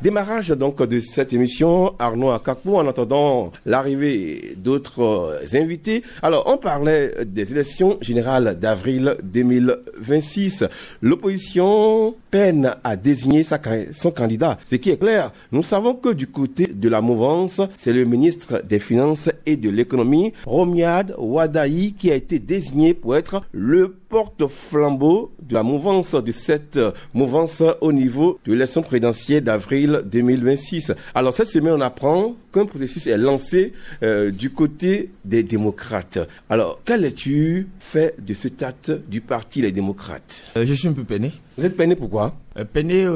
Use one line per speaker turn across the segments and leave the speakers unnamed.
Démarrage donc de cette émission, Arnaud Akakpo, en attendant l'arrivée d'autres invités. Alors, on parlait des élections générales d'avril 2026. L'opposition peine à désigner son candidat. Ce qui est clair, nous savons que du côté de la mouvance, c'est le ministre des Finances et de l'Économie, Romiad Wadaï, qui a été désigné pour être le porte-flambeau de la mouvance, de cette mouvance au niveau de l'élection présidentielle d'avril 2026. Alors cette semaine, on apprend qu'un processus est lancé du côté des démocrates. Alors, quelle lecture fait de ce acte du parti Les Démocrates?
Je suis un peu peiné.
Vous êtes peiné pourquoi?
Peiné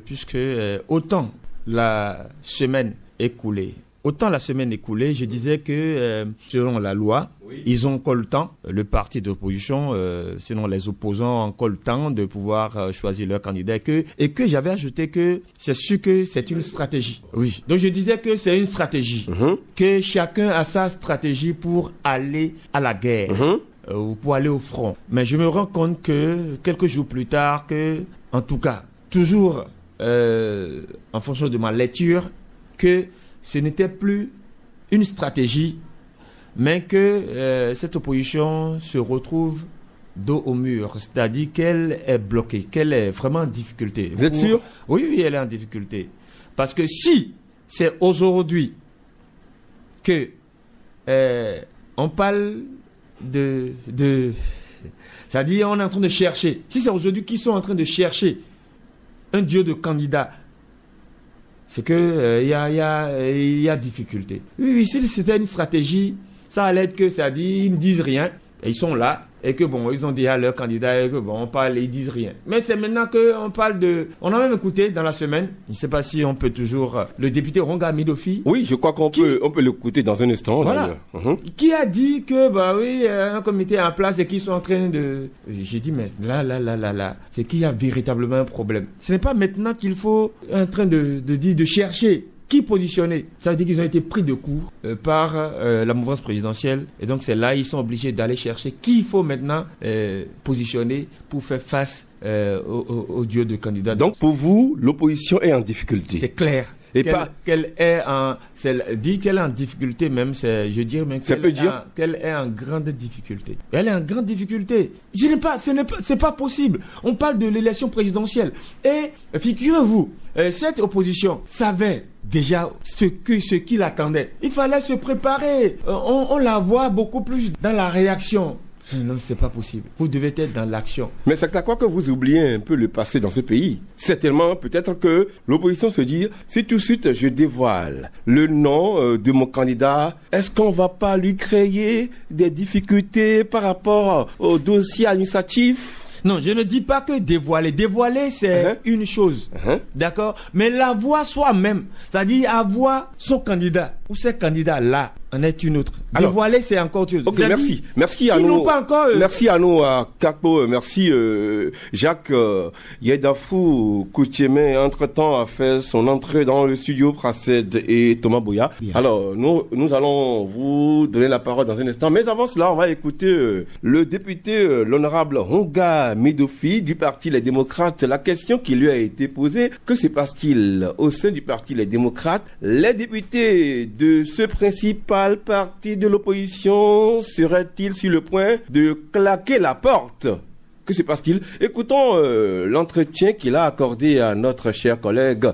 puisque autant la semaine écoulée, je disais que selon la loi, ils ont encore le temps, le parti d'opposition, sinon les opposants ont encore le temps de pouvoir choisir leur candidat. Et que j'avais ajouté que c'est sûr que c'est une stratégie. Oui. Donc je disais que c'est une stratégie. Que chacun a sa stratégie pour aller à la guerre. Ou pour aller au front. Mais je me rends compte que quelques jours plus tard, en tout cas, toujours en fonction de ma lecture, que ce n'était plus une stratégie, mais que cette opposition se retrouve dos au mur, c'est-à-dire qu'elle est bloquée, qu'elle est vraiment en difficulté.
Vous êtes sûr?
Oui, elle est en difficulté. Parce que si c'est aujourd'hui que on parle c'est-à-dire on est en train de chercher, si c'est aujourd'hui qu'ils sont en train de chercher un duo de candidats, c'est que il y a difficulté. Oui, si c'était une stratégie, ça allait être que, c'est-à-dire ils ne disent rien, et ils sont là, et que bon, ils ont déjà leur candidat, et que bon, on parle et ils disent rien. Mais c'est maintenant qu'on parle de... On a même écouté dans la semaine, je ne sais pas si on peut toujours... Le député Ronga Midofi.
Oui, je crois qu'on peut l'écouter dans un instant.
Voilà. Qui a dit que, bah oui, un comité est en place et qu'ils sont en train de... J'ai dit, mais là, c'est qu'il y a véritablement un problème. Ce n'est pas maintenant qu'il faut en train de chercher qui positionner. Ça veut dire qu'ils ont été pris de court par la mouvance présidentielle. Et donc c'est là ils sont obligés d'aller chercher qui il faut maintenant positionner pour faire face au duo de candidats.
Donc pour vous, l'opposition est en difficulté.
C'est clair. Qu'elle est en difficulté même, je dirais même qu'elle est en grande difficulté. Elle est en grande difficulté. C'est pas possible. On parle de l'élection présidentielle. Et figurez-vous, cette opposition savait déjà ce qu'il attendait. Il fallait se préparer. On la voit beaucoup plus dans la réaction. Non, c'est pas possible. Vous devez être dans l'action.
Mais c'est à quoi que vous oubliez un peu le passé dans ce pays. C'est tellement peut-être que l'opposition se dit, si tout de suite je dévoile le nom de mon candidat, est-ce qu'on va pas lui créer des difficultés par rapport au dossier administratif?
Non, je ne dis pas que dévoiler. Dévoiler, c'est une chose. D'accord? Mais l'avoir soi-même, c'est-à-dire avoir son candidat ou ces candidats-là, en est une autre. Alors, dévoiler, c'est encore autre chose.
Ok, merci. Merci à nous.
Ils n'ont pas encore...
Merci à nous, à Kakpo. Merci, Jacques Yedafou Koutiémé, entre-temps, a fait son entrée dans le studio Prased et Thomas Bouya. Yeah. Alors, nous allons vous donner la parole dans un instant. Mais avant cela, on va écouter le député, l'honorable Ronga Midofi du parti Les Démocrates. La question qui lui a été posée, que se passe-t-il au sein du parti Les Démocrates? Les députés de ce principal parti de l'opposition serait-il sur le point de claquer la porte? Que se passe-t-il? Écoutons l'entretien qu'il a accordé à notre cher collègue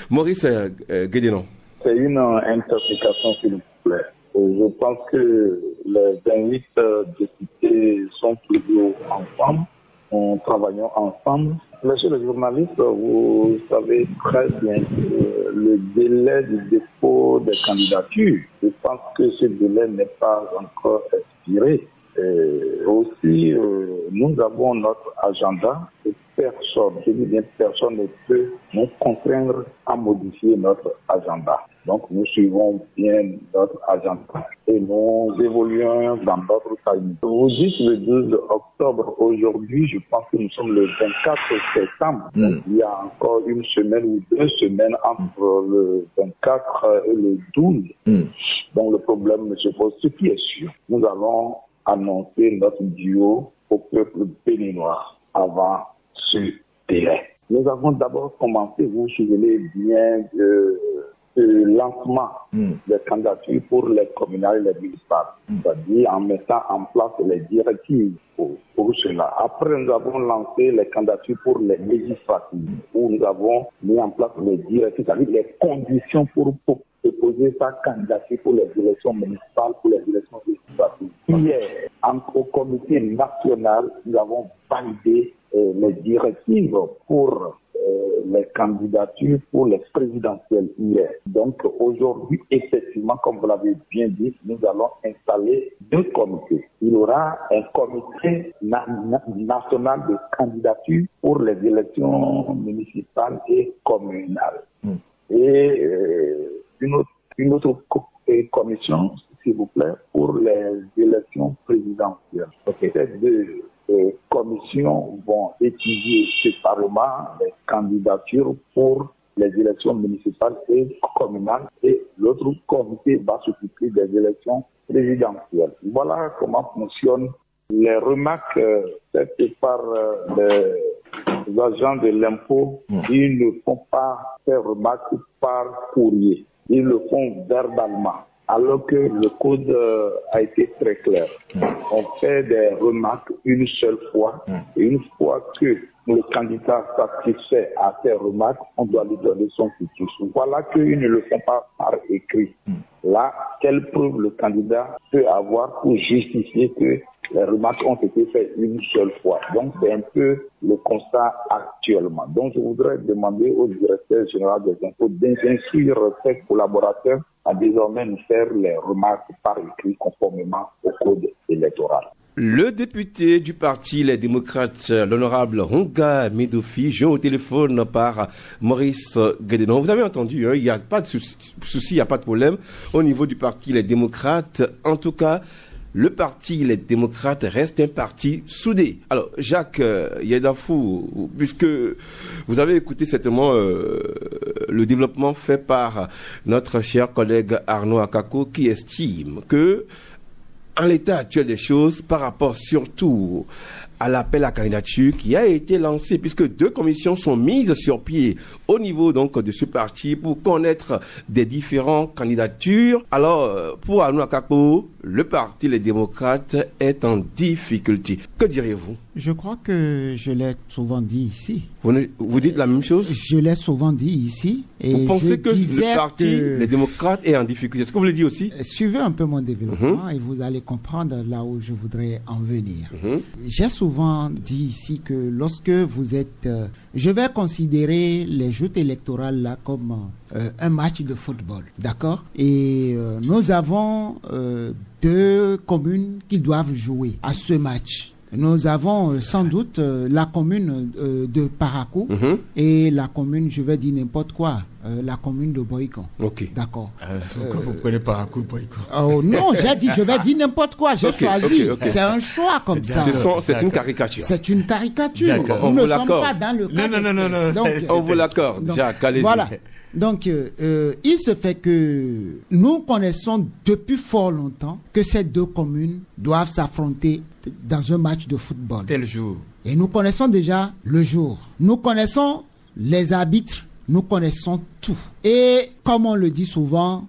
Maurice Guédénon.
C'est une interprétation, s'il vous plaît. Je pense que les 28 députés sont toujours ensemble, travaillons ensemble. Monsieur le journaliste, vous savez très bien que le délai du dépôt des candidatures, je pense que ce délai n'est pas encore expiré. Aussi, nous avons notre agenda et personne, je dis bien personne ne peut nous contraindre à modifier notre agenda. Donc nous suivons bien notre agenda et nous évoluons dans notre timing. Vous dites le 12 octobre, aujourd'hui, je pense que nous sommes le 24 septembre. Donc, il y a encore une semaine ou 2 semaines entre le 24 et le 12. Donc le problème ne se pose. Ce qui est sûr, nous allons annoncer notre duo au peuple béninois avant ce délai. Nous avons d'abord commencé, vous vous souvenez bien, le lancement des candidatures pour les communales et les municipales, c'est-à-dire en mettant en place les directives pour cela. Après, nous avons lancé les candidatures pour les législatives, où nous avons mis en place les directives, c'est-à-dire les conditions pour déposer sa candidature pour les élections municipales, pour les élections législatives. Hier, au comité national, nous avons validé les directives pour les candidatures pour les présidentielles hier. Donc aujourd'hui, effectivement, comme vous l'avez bien dit, nous allons installer 2 comités. Il y aura un comité national de candidature pour les élections municipales et communales. Et une autre commission, s'il vous plaît, pour les élections présidentielles. Ces 2 commissions vont étudier séparément les candidatures pour les élections municipales et communales, et l'autre comité va s'occuper des élections présidentielles. Voilà comment fonctionnent les remarques faites par les agents de l'impôt. Ils ne font pas ces remarques par courrier, ils le font verbalement. Alors que le code a été très clair. On fait des remarques une seule fois, et une fois que le candidat satisfait à ces remarques, on doit lui donner son futur. Voilà qu'ils ne le font pas par écrit. Là, quelle preuve le candidat peut avoir pour justifier que les remarques ont été faites une seule fois. Donc, c'est un peu le constat actuellement. Donc, je voudrais demander au directeur général des impôts d'instruire ses collaborateurs à désormais nous faire les remarques par écrit conformément au code électoral.
Le député du parti Les Démocrates, l'honorable Ronga Medofi, joint au téléphone par Maurice Guédenon. Vous avez entendu, il n'y a pas de souci, il n'y a pas de problème au niveau du parti Les Démocrates. En tout cas, le parti Les Démocrates reste un parti soudé. Alors, Jacques Yedafou, puisque vous avez écouté certainement le développement fait par notre cher collègue Arnaud Akako, qui estime que, en l'état actuel des choses, par rapport surtout à l'appel à candidature qui a été lancé, puisque 2 commissions sont mises sur pied au niveau donc de ce parti pour connaître des différentes candidatures. Alors, pour Arnaud Akako, le parti Les Démocrates est en difficulté. Que diriez-vous?
Je crois que je l'ai souvent dit ici.
Vous dites la même chose?
Je l'ai souvent dit ici. Et
vous pensez que le parti Les Démocrates est en difficulté? Est-ce que vous le dites aussi?
Suivez un peu mon développement et vous allez comprendre là où je voudrais en venir. J'ai souvent dit ici que lorsque vous êtes... je vais considérer les joutes électorales là comme un match de football, d'accord? Et nous avons 2 communes qui doivent jouer à ce match. Nous avons sans doute la commune de Parakou et la commune, je vais dire n'importe quoi, la commune de Boïkon.
Ok.
D'accord.
Pourquoi vous prenez Parakou, Boïkon?
Oh non, j'ai dit, je vais dire n'importe quoi, j'ai choisi.
Okay.
C'est un choix comme ça.
C'est une caricature.
C'est une caricature.
On
Nous
vous
ne sommes
l'accorde.
pas dans le cas
Non.
Donc,
on vous l'accorde, Jacques, allez-y.
Voilà. Donc, il se fait que nous connaissons depuis fort longtemps que ces 2 communes doivent s'affronter dans un match de football.
Tel jour.
Et nous connaissons déjà le jour. Nous connaissons les arbitres. Nous connaissons tout. Et comme on le dit souvent,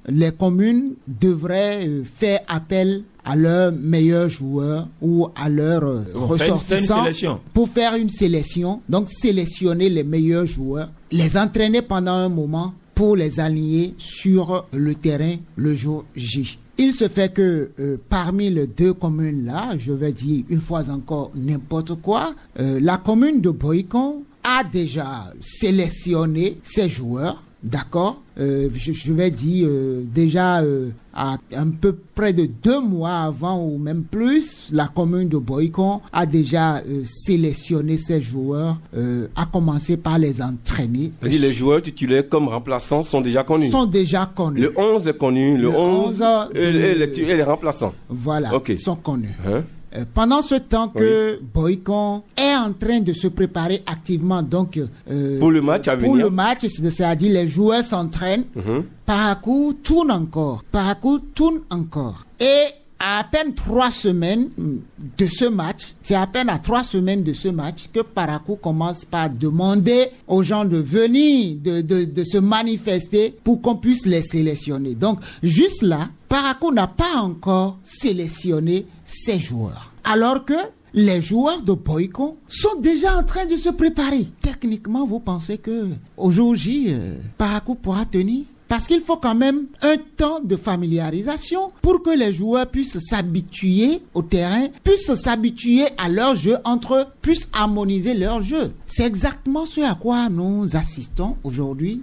les communes devraient faire appel à leurs meilleurs joueurs ou à leurs ressortissants pour faire une sélection. Donc, sélectionner les meilleurs joueurs, les entraîner pendant un moment pour les aligner sur le terrain le jour J. Il se fait que parmi les 2 communes-là, je vais dire une fois encore n'importe quoi, la commune de Boïkon a déjà sélectionné ses joueurs, d'accord? Je vais dire déjà à un peu près de 2 mois avant ou même plus, la commune de Boïkon a déjà sélectionné ses joueurs, à commencer par les entraîner.
Les joueurs titulaires comme remplaçants sont déjà connus.
Le
11 est connu, le 11 et les remplaçants.
Voilà, sont connus.
pendant ce temps que Boïkon est en train de se préparer activement donc
pour le match à venir.
Pour le match, c'est-à-dire les joueurs s'entraînent. Parakou tourne encore. Et
à peine 3 semaines de ce match, c'est à peine à 3 semaines de ce match que Parakou commence par demander aux gens de venir, de se manifester pour qu'on puisse les sélectionner. Donc, juste là, Parakou n'a pas encore sélectionné ses joueurs. Alors que les joueurs de Boycon sont déjà en train de se préparer. Techniquement, vous pensez que au jour J, Parakou pourra tenir? Parce qu'il faut quand même un temps de familiarisation pour que les joueurs puissent s'habituer au terrain, puissent s'habituer à leur jeu entre eux, puissent harmoniser leur jeu. C'est exactement ce à quoi nous assistons aujourd'hui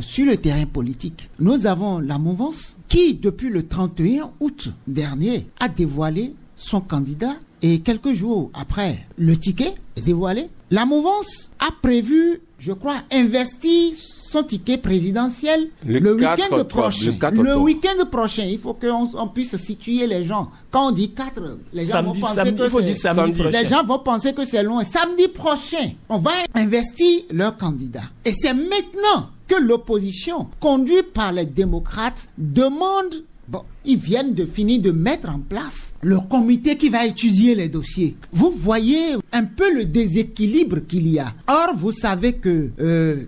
sur le terrain politique. Nous avons la mouvance qui, depuis le 31 août dernier, a dévoilé son candidat et quelques jours après, le ticket est dévoilé. La mouvance a prévu, je crois, investir son ticket présidentiel le week-end prochain. Le week-end prochain, il faut qu'on puisse situer les gens. Quand on dit 4, les gens vont penser que c'est les gens vont penser que c'est loin. Samedi prochain, on va investir leur candidat. Et c'est maintenant que l'opposition, conduite par les démocrates, demande. Bon, ils viennent de finir de mettre en place le comité qui va étudier les dossiers. Vous voyez un peu le déséquilibre qu'il y a. Or, vous savez que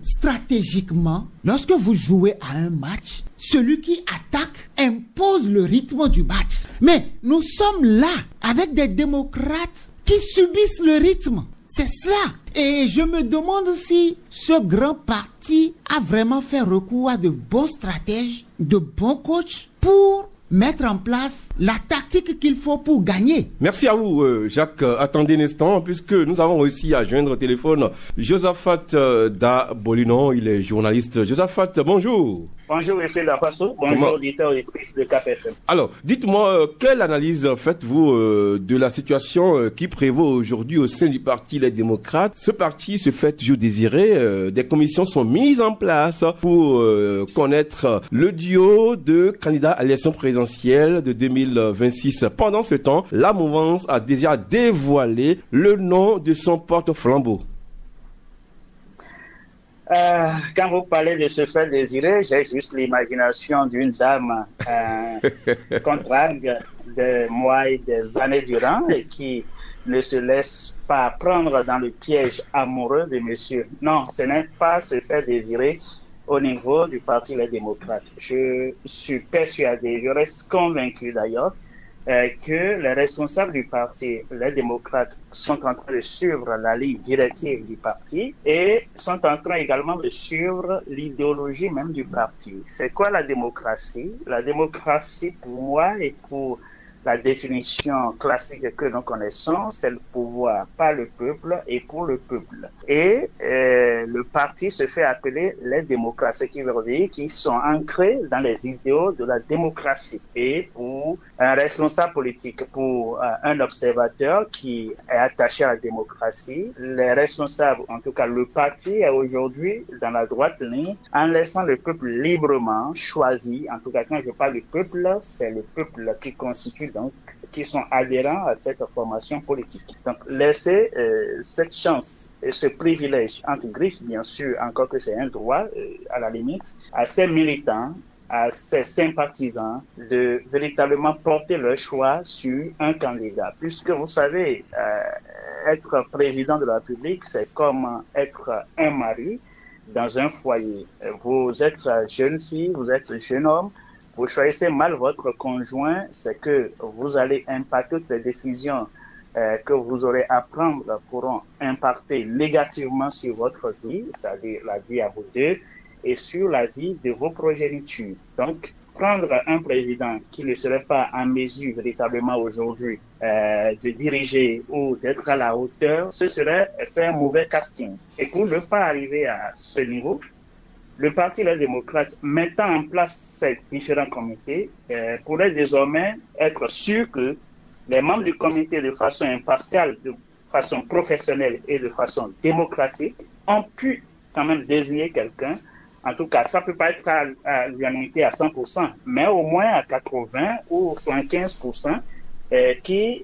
stratégiquement, lorsque vous jouez à un match, celui qui attaque impose le rythme du match. Mais nous sommes là avec des démocrates qui subissent le rythme. C'est cela. Et je me demande si ce grand parti a vraiment fait recours à de bons stratèges, de bons coachs pour mettre en place la tactique qu'il faut pour gagner.
Merci à vous, Jacques. Attendez un instant, puisque nous avons réussi à joindre au téléphone Josaphat Da Bolinon. Il est journaliste. Josaphat, bonjour.
Bonjour, M. Lafasso. Bonjour, auditeur et auditrice de KPFM.
Alors, dites-moi, quelle analyse faites-vous de la situation qui prévaut aujourd'hui au sein du parti Les Démocrates? Ce parti se fait toujours désirer. Des commissions sont mises en place pour connaître le duo de candidats à l'élection présidentielle de 2026. Pendant ce temps, la mouvance a déjà dévoilé le nom de son porte-flambeau.
Quand vous parlez de se faire désirer, j'ai juste l'imagination d'une dame qu'on drague des mois et des années durant et qui ne se laisse pas prendre dans le piège amoureux de monsieur. Non, ce n'est pas se faire désirer au niveau du Parti Les Démocrates. Je suis persuadé, je reste convaincu d'ailleurs, que les responsables du parti, les démocrates, sont en train de suivre la ligne directive du parti et sont en train également de suivre l'idéologie même du parti. C'est quoi la démocratie? La démocratie, pour moi et pour la définition classique que nous connaissons, c'est le pouvoir par le peuple et pour le peuple. Et le parti se fait appeler les démocrates, ce qui veut dire qu'ils sont ancrés dans les idéaux de la démocratie. Et pour un responsable politique, pour un observateur qui est attaché à la démocratie, les responsables, en tout cas le parti, est aujourd'hui dans la droite ligne en laissant le peuple librement choisir. En tout cas, quand je parle du peuple, c'est le peuple qui constitue donc, qui sont adhérents à cette formation politique. Donc, laisser cette chance et ce privilège, entre griffes, bien sûr, encore que c'est un droit, à la limite, à ces militants, à ces sympathisants, de véritablement porter leur choix sur un candidat. Puisque, vous savez, être président de la République, c'est comme être un mari dans un foyer. Vous êtes jeune fille, vous êtes jeune homme, vous choisissez mal votre conjoint, c'est que vous allez impacter toutes les décisions que vous aurez à prendre pourront impacter négativement sur votre vie, c'est-à-dire la vie à vous deux, et sur la vie de vos progénitures. Donc, prendre un président qui ne serait pas en mesure véritablement aujourd'hui de diriger ou d'être à la hauteur, ce serait faire un mauvais casting. Et pour ne pas arriver à ce niveau, le Parti Les Démocrates, mettant en place ces différents comités, pourrait désormais être sûr que les membres du comité, de façon impartiale, de façon professionnelle et de façon démocratique, ont pu quand même désigner quelqu'un. En tout cas, ça ne peut pas être à l'unanimité à 100%, mais au moins à 80 ou 75%, qui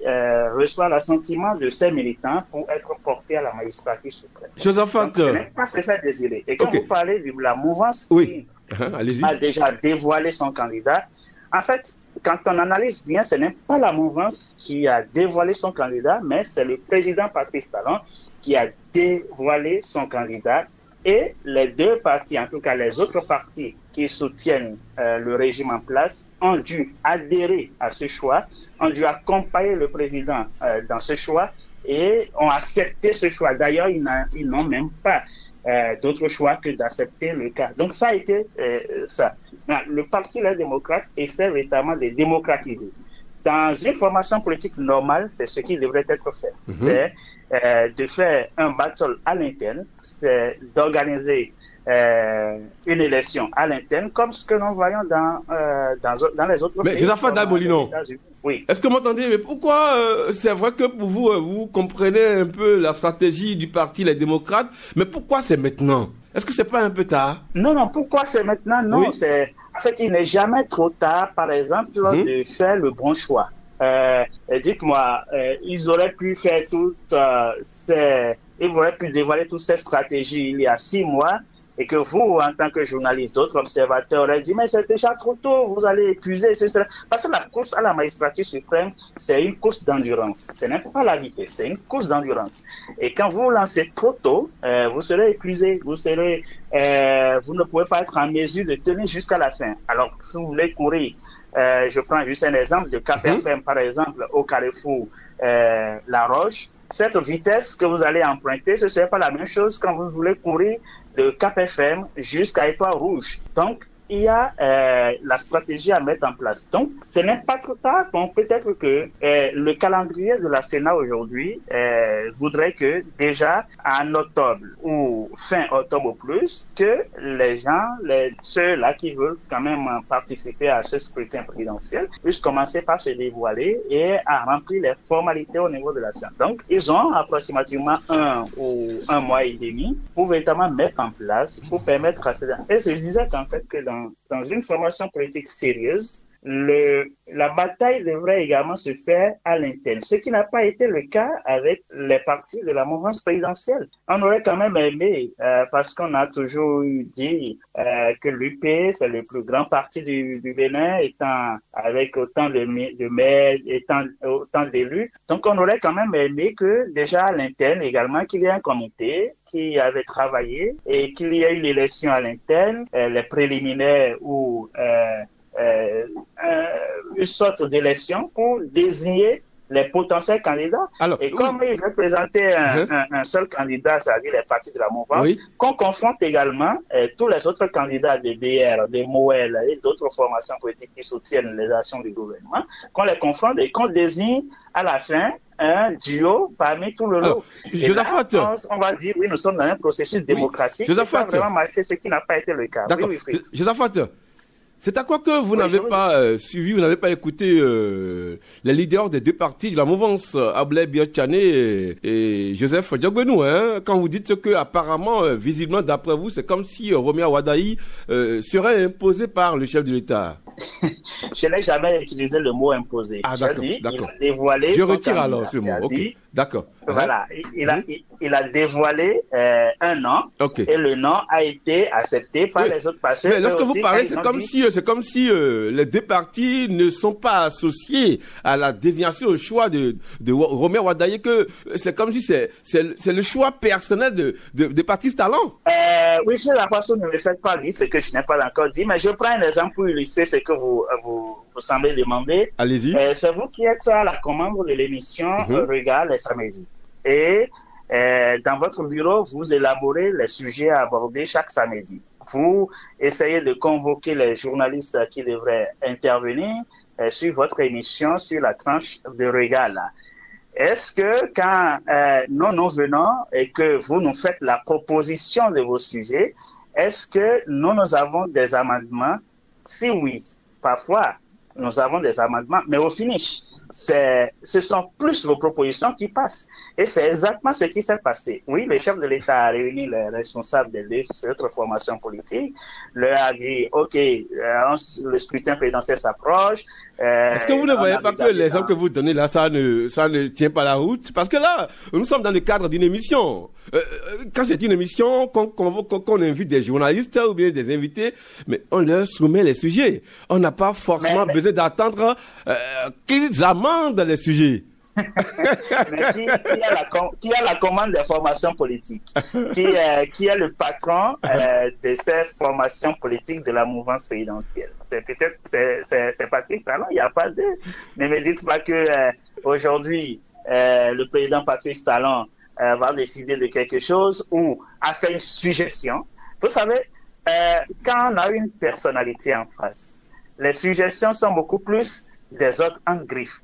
reçoit l'assentiment de ces militants pour être portés à la magistrature suprême.
Josaphat,
ce n'est pas se faire désirer. Et quand vous parlez de la mouvance
oui.
qui a déjà dévoilé son candidat, en fait, quand on analyse bien, ce n'est pas la mouvance qui a dévoilé son candidat, mais c'est le président Patrice Talon qui a dévoilé son candidat. Et les deux partis, en tout cas les autres partis qui soutiennent le régime en place, ont dû adhérer à ce choix, ont dû accompagner le président dans ce choix et ont accepté ce choix. D'ailleurs, ils n'ont même pas d'autre choix que d'accepter le cas. Donc ça a été ça. Le Parti Les Démocrates essaie véritablement de démocratiser. Dans une formation politique normale, c'est ce qui devrait être fait. C'est de faire un battle à l'interne, c'est d'organiser une élection à l'interne, comme ce que nous voyons dans les autres pays.
Mais Josaphat Dabolino,
oui.
Est-ce que vous m'entendez? Mais pourquoi c'est vrai que pour vous, vous comprenez un peu la stratégie du Parti Les Démocrates, mais pourquoi c'est maintenant? Est-ce que c'est pas un peu tard?
Non, pourquoi c'est maintenant? Non,
oui.
En fait, il n'est jamais trop tard, par exemple, de faire le bon choix. Dites-moi, ils auraient pu faire ils auraient pu dévoiler toutes ces stratégies il y a 6 mois, et que vous, en tant que journaliste, d'autres observateurs auraient dit, mais c'est déjà trop tôt, vous allez épuiser, cela. Parce que la course à la magistrature suprême, c'est une course d'endurance. Ce n'est pas la vitesse, c'est une course d'endurance. Et quand vous lancez trop tôt, vous serez épuisé, vous ne pouvez pas être en mesure de tenir jusqu'à la fin. Alors, si vous voulez courir, je prends juste un exemple de KPFM, par exemple, au carrefour La Roche. Cette vitesse que vous allez emprunter, ce ne serait pas la même chose quand vous voulez courir de KPFM jusqu'à Étoile Rouge. Donc, il y a la stratégie à mettre en place. Donc, ce n'est pas trop tard. Donc, peut-être que le calendrier de la Sénat aujourd'hui voudrait que déjà en octobre ou fin octobre au plus, que les gens, ceux-là qui veulent quand même participer à ce scrutin présidentiel, puissent commencer par se dévoiler et à remplir les formalités au niveau de la Sénat. Donc, ils ont approximativement 1 ou 1 mois et demi pour véritablement mettre en place, pour permettre à... Et je disais qu'en fait que dans une formation politique sérieuse, la bataille devrait également se faire à l'interne, ce qui n'a pas été le cas avec les partis de la mouvance présidentielle. On aurait quand même aimé, parce qu'on a toujours dit que l'UP, c'est le plus grand parti du Bénin, étant avec autant de maires, étant autant d'élus. Donc on aurait quand même aimé que déjà à l'interne également, qu'il y ait un comité qui avait travaillé et qu'il y ait une élection à l'interne, les préliminaires ou une sorte d'élection pour désigner les potentiels candidats. Alors, et comme il veut présenter un seul candidat, c'est-à-dire les partis de la mouvance, qu'on confronte également tous les autres candidats de BR, de MOEL et d'autres formations politiques qui soutiennent les actions du gouvernement, qu'on les confronte et qu'on désigne à la fin un duo parmi tout le lot. On va dire, oui, nous sommes dans un processus démocratique. Ça a vraiment marché, ce qui n'a pas été le cas.
D'accord. Josaphat, c'est à quoi que vous n'avez pas suivi, vous n'avez pas écouté les leaders des deux partis de la mouvance, Ablai Biotchane et Joseph Diogbenou, quand vous dites que apparemment, visiblement, d'après vous, c'est comme si Roméa Wadaï serait imposé par le chef de l'État.
Je n'ai jamais utilisé le mot imposé.
Ah, d'accord. Il
a dévoilé.
Je retire alors ce mot. Ok. D'accord.
Voilà. Il a dévoilé un nom. Okay. Et le nom a été accepté par les autres partis.
Mais lorsque vous parlez, c'est comme si les deux partis ne sont pas associés à la désignation, au choix de Roméa Wadaï, que c'est comme si c'est le choix personnel de Patrice Talon.
Oui, c'est la façon ne me faites pas dire ce que je n'ai pas encore dit, mais je prends un exemple pour illustrer ce que vous semblez demander.
Allez-y.
C'est vous qui êtes à la commande de l'émission Regard les samedis. Et dans votre bureau, vous élaborez les sujets à aborder chaque samedi. Vous essayez de convoquer les journalistes qui devraient intervenir sur votre émission, sur la tranche de Regard là. Est-ce que quand nous venons et que vous nous faites la proposition de vos sujets, est-ce que nous avons des amendements? Si oui, parfois, nous avons des amendements, mais au finish, ce sont plus vos propositions qui passent. Et c'est exactement ce qui s'est passé. Oui, le chef de l'État a réuni les responsables des autres formations politiques, leur a dit, OK, le scrutin présidentiel s'approche,
Est-ce que vous ne voyez pas que l'exemple que vous donnez là, ça ne tient pas la route? Parce que là, nous sommes dans le cadre d'une émission. Quand c'est une émission, qu'on invite des journalistes ou bien des invités, mais on leur soumet les sujets. On n'a pas forcément besoin d'attendre qu'ils amendent les sujets.
Mais qui a la commande des formations politiques, qui est le patron de ces formations politiques de la mouvance présidentielle? C'est Patrice Talon, il n'y a pas de... Ne me dites pas que aujourd'hui le président Patrice Talon va décider de quelque chose ou a fait une suggestion. Vous savez, quand on a une personnalité en face, les suggestions sont beaucoup plus des autres en griffe.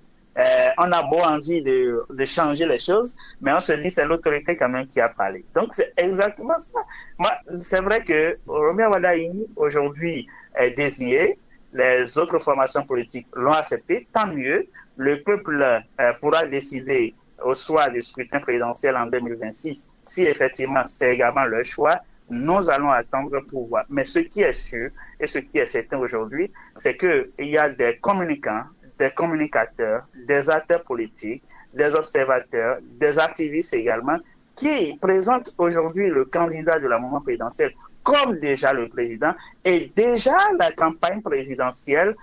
On a beau envie de changer les choses, mais on se dit c'est l'autorité quand même qui a parlé. Donc c'est exactement ça. Moi, c'est vrai que Romier Wadaï aujourd'hui est désigné, les autres formations politiques l'ont accepté, tant mieux. Le peuple pourra décider au soir du scrutin présidentiel en 2026 si effectivement c'est également leur choix. Nous allons attendre pour voir. Mais ce qui est sûr et ce qui est certain aujourd'hui, c'est qu'il y a des communicants, des communicateurs, des acteurs politiques, des observateurs, des activistes également, qui présentent aujourd'hui le candidat de la mouvance présidentielle comme déjà le président et déjà la campagne présidentielle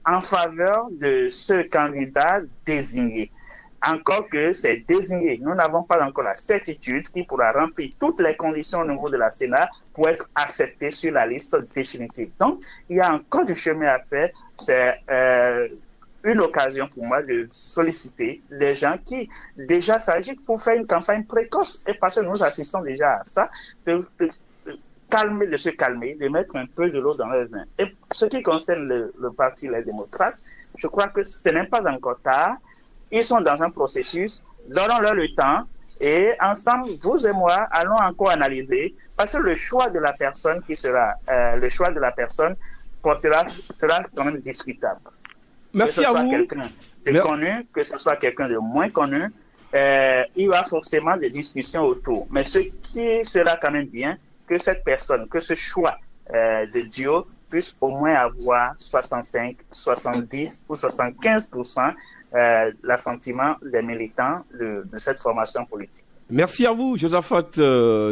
en faveur de ce candidat désigné. Encore que c'est désigné, nous n'avons pas encore la certitude qu'il pourra remplir toutes les conditions au niveau de la Sénat pour être accepté sur la liste définitive. Donc, il y a encore du chemin à faire. C'est une occasion pour moi de solliciter les gens qui déjà s'agitent pour faire une campagne précoce. Et parce que nous assistons déjà à ça, de se calmer, de mettre un peu de l'eau dans les mains. Et ce qui concerne le parti Les Démocrates, je crois que ce n'est pas encore tard. Ils sont dans un processus, donnons-leur le temps et ensemble, vous et moi, allons encore analyser parce que le choix de la personne sera quand même discutable.
Merci à vous.
Que ce soit quelqu'un de connu, que ce soit quelqu'un de moins connu, il y aura forcément des discussions autour. Mais ce qui sera quand même bien, que cette personne, que ce choix de duo puisse au moins avoir 65, 70 ou 75% l'assentiment des militants de cette formation politique.
Merci à vous, Josaphat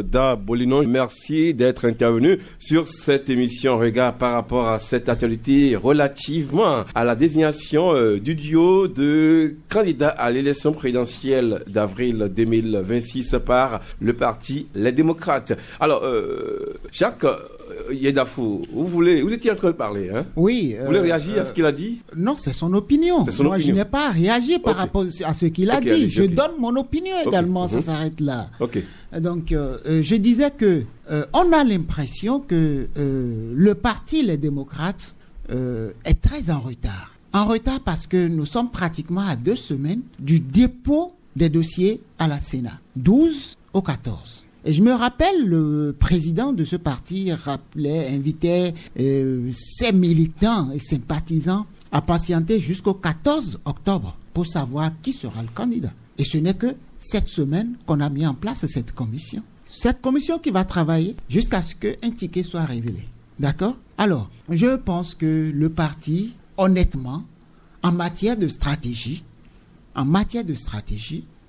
Da Bolinon. Merci d'être intervenu sur cette émission Regard par rapport à cette actualité relativement à la désignation du duo de candidats à l'élection présidentielle d'avril 2026 par le parti Les Démocrates. Alors, Jacques Yedafou, vous étiez en train de parler, hein?
Oui.
Vous voulez réagir à ce qu'il a dit?
Non, c'est son opinion. Moi, je n'ai pas réagi par rapport à ce qu'il a dit. Je donne mon opinion également, ça s'arrête là. Donc, je disais que on a l'impression que le parti Les Démocrates est très en retard. En retard parce que nous sommes pratiquement à 2 semaines du dépôt des dossiers à la Sénat, 12 au 14. Et je me rappelle, le président de ce parti invitait ses militants et sympathisants à patienter jusqu'au 14 octobre pour savoir qui sera le candidat. Et ce n'est que cette semaine qu'on a mis en place cette commission. Cette commission qui va travailler jusqu'à ce qu'un ticket soit révélé. D'accord? Alors, je pense que le parti, honnêtement, en matière de stratégie,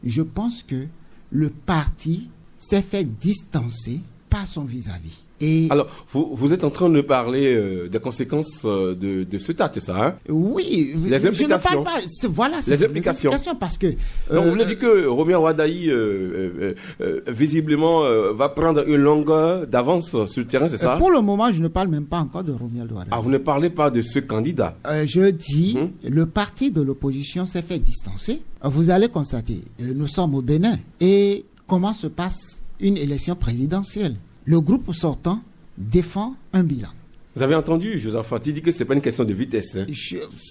je pense que le parti s'est fait distancer par son vis-à-vis. Et
alors, vous êtes en train de parler des conséquences de ce tas, c'est ça, hein?
Oui.
Les implications.
Je ne parle pas. Voilà,
les implications.
Parce que...
Donc, vous voulez dire que Romier Wadaï, visiblement, va prendre une longueur d'avance sur le terrain, c'est ça?
Pour le moment, je ne parle même pas encore de Romier Wadaï.
Ah, vous ne parlez pas de ce candidat?
Je dis, le parti de l'opposition s'est fait distancer. Vous allez constater, nous sommes au Bénin. Et comment se passe une élection présidentielle? Le groupe sortant défend un bilan.
Vous avez entendu, Josaphat, il dit que ce n'est pas une question de vitesse. Hein?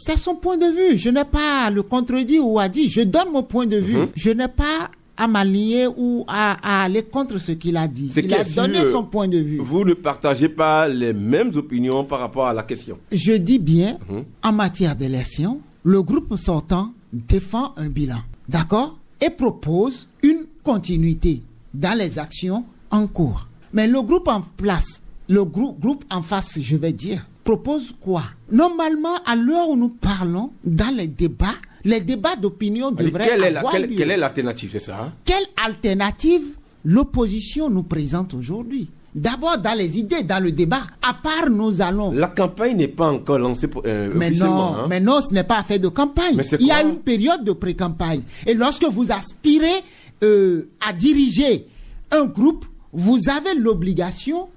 C'est son point de vue. Je n'ai pas à le contredire ou à dire. Je donne mon point de vue. Je n'ai pas à m'aligner ou à aller contre ce qu'il a dit. Il a donné son point de vue.
Vous ne partagez pas les mêmes opinions par rapport à la question.
Je dis bien, en matière d'élection, le groupe sortant défend un bilan. D'accord? Et propose une continuité dans les actions en cours. Mais le groupe en place le groupe en face, je vais dire, propose quoi? Normalement, à l'heure où nous parlons, dans les débats d'opinion devraient avoir lieu.
Quelle est l'alternative, c'est ça?
Quelle alternative l'opposition nous présente aujourd'hui? D'abord, dans les idées, dans le débat, à part nous allons...
La campagne n'est pas encore lancée officiellement.
Mais non, ce n'est pas affaire de campagne. Il y a une période de pré-campagne. Et lorsque vous aspirez à diriger un groupe, vous avez l'obligation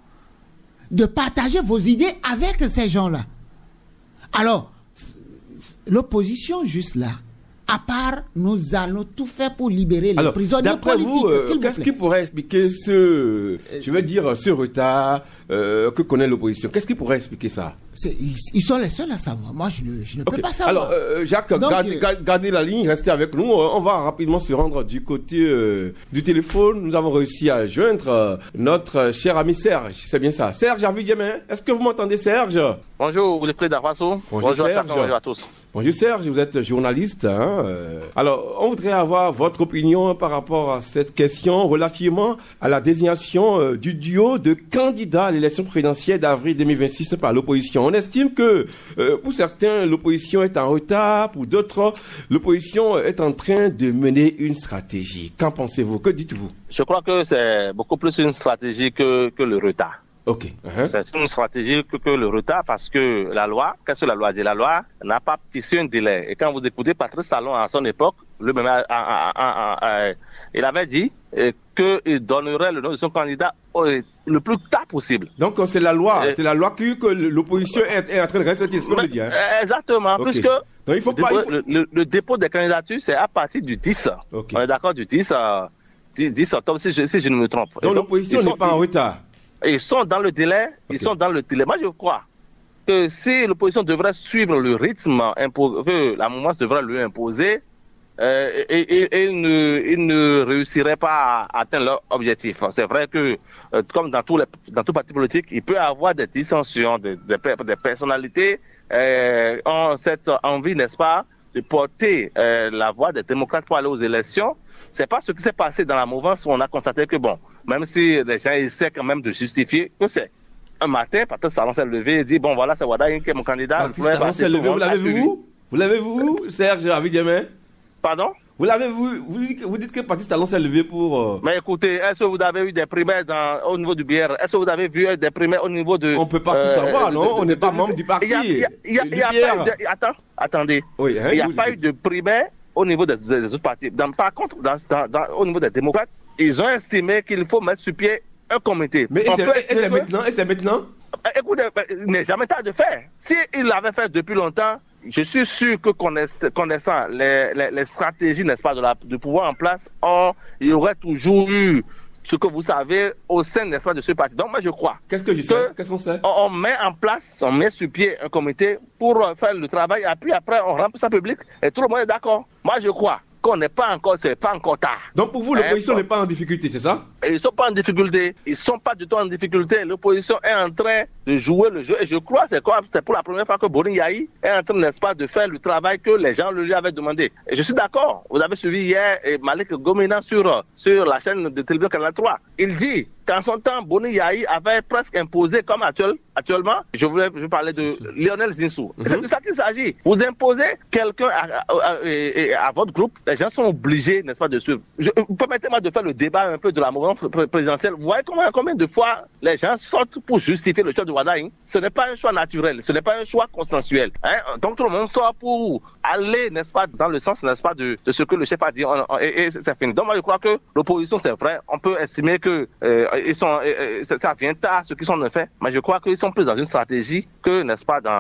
de partager vos idées avec ces gens-là. Alors, l'opposition juste là, à part, nous allons tout faire pour libérer les prisonniers politiques.
Qu'est-ce qui pourrait expliquer ce retard que connaît l'opposition? Qu'est-ce qui pourrait expliquer ça?
Ils sont les seuls à savoir. Moi, je ne peux pas savoir.
Alors, Jacques, gardez la ligne, restez avec nous. On va rapidement se rendre du côté du téléphone. Nous avons réussi à joindre notre cher ami Serge. C'est bien ça. Serge Avidjemin, est-ce que vous m'entendez, Serge?
Bonjour, le président Faso.
Bonjour Serge.
Bonjour à tous.
Bonjour Serge, vous êtes journaliste. Alors, on voudrait avoir votre opinion par rapport à cette question relativement à la désignation du duo de candidats à l'élection présidentielle d'avril 2026 par l'opposition. On estime que pour certains, l'opposition est en retard, pour d'autres, l'opposition est en train de mener une stratégie. Qu'en pensez-vous? Que dites-vous?
Je crois que c'est beaucoup plus une stratégie que le retard.
Ok.
C'est une stratégie que le retard parce que la loi, qu'est-ce que la loi dit? La loi n'a pas fixé un délai. Et quand vous écoutez Patrice Talon à son époque, lui-même, il avait dit qu'il donnerait le nom de son candidat le plus tard possible.
Donc c'est la loi, que l'opposition est en train de respecter, ce qu'on veut dire.
Exactement,
okay.
Puisque
donc,
le dépôt des candidatures, c'est à partir du 10. Okay. On est d'accord, du 10 octobre, si je ne me trompe.
Donc l'opposition n'est pas en retard.
Ils sont dans le délai, Moi, je crois que si l'opposition devrait suivre le rythme que la mouvance devrait lui imposer, ils ne réussiraient pas à atteindre leur objectif. C'est vrai que, comme dans tout parti politique, il peut y avoir des dissensions, des personnalités ont cette envie, n'est-ce pas, de porter la voix des démocrates pour aller aux élections. C'est pas ce qui s'est passé dans la mouvance où on a constaté que même si les gens essaient quand même de justifier que c'est un matin, Patrice Talon s'est levé et dit bon voilà, c'est Wada qui est mon candidat.
Vous l'avez vu où? Vous l'avez vu où, Serge Avidjemin?
Pardon?
Vous l'avez vu? Vous dites que Patrice Talon s'est levé pour...
Mais écoutez, est-ce que vous avez eu des primaires au niveau du BR? Est-ce que vous avez vu des primaires au niveau de...
On peut pas tout savoir, non? On n'est pas membre du parti.
Attendez.
Oui,
il n'y a pas eu de primaires au niveau des autres partis. Par contre, au niveau des démocrates, ils ont estimé qu'il faut mettre sur pied un comité.
Mais c'est maintenant?
Écoutez, il n'est jamais tard de faire. S'il l'avait fait depuis longtemps, je suis sûr que connaissant les stratégies, n'est-ce pas, de pouvoir en place, il y aurait toujours eu ce que vous savez au sein, n'est-ce pas, de ce parti. Donc moi je crois.
Qu'est-ce qu'on sait?
On met en place, on met sur pied un comité pour faire le travail, et puis après on remplit ça public et tout le monde est d'accord. Moi je crois qu'on n'est pas encore, c'est pas encore tard.
Donc pour vous, l'opposition n'est pas en difficulté, c'est ça?
Ils ne sont pas en difficulté. Ils ne sont pas du tout en difficulté. L'opposition est en train de jouer le jeu. Et je crois que c'est pour la première fois que Boni Yahi est en train, n'est-ce pas, de faire le travail que les gens lui avaient demandé. Et je suis d'accord. Vous avez suivi hier Malik Gomina sur la chaîne de télévision Canal 3. Il dit qu'en son temps, Boni Yahi avait presque imposé, comme actuellement, je parlais de Lionel Zinsou. C'est de ça qu'il s'agit. Vous imposez quelqu'un à votre groupe, les gens sont obligés, n'est-ce pas, de suivre. Permettez-moi de faire le débat un peu de la mouvance présidentielle. Vous voyez combien de fois les gens sortent pour justifier le choix de Wada. Ce n'est pas un choix naturel, ce n'est pas un choix consensuel. Donc tout le monde sort pour aller, n'est-ce pas, dans le sens, n'est-ce pas, de ce que le chef a dit. Et c'est fini. Donc moi je crois que l'opposition, c'est vrai, on peut estimer que ça vient tard, ce qu'ils sont en fait, mais je crois qu'ils sont plus dans une stratégie que, n'est-ce pas, dans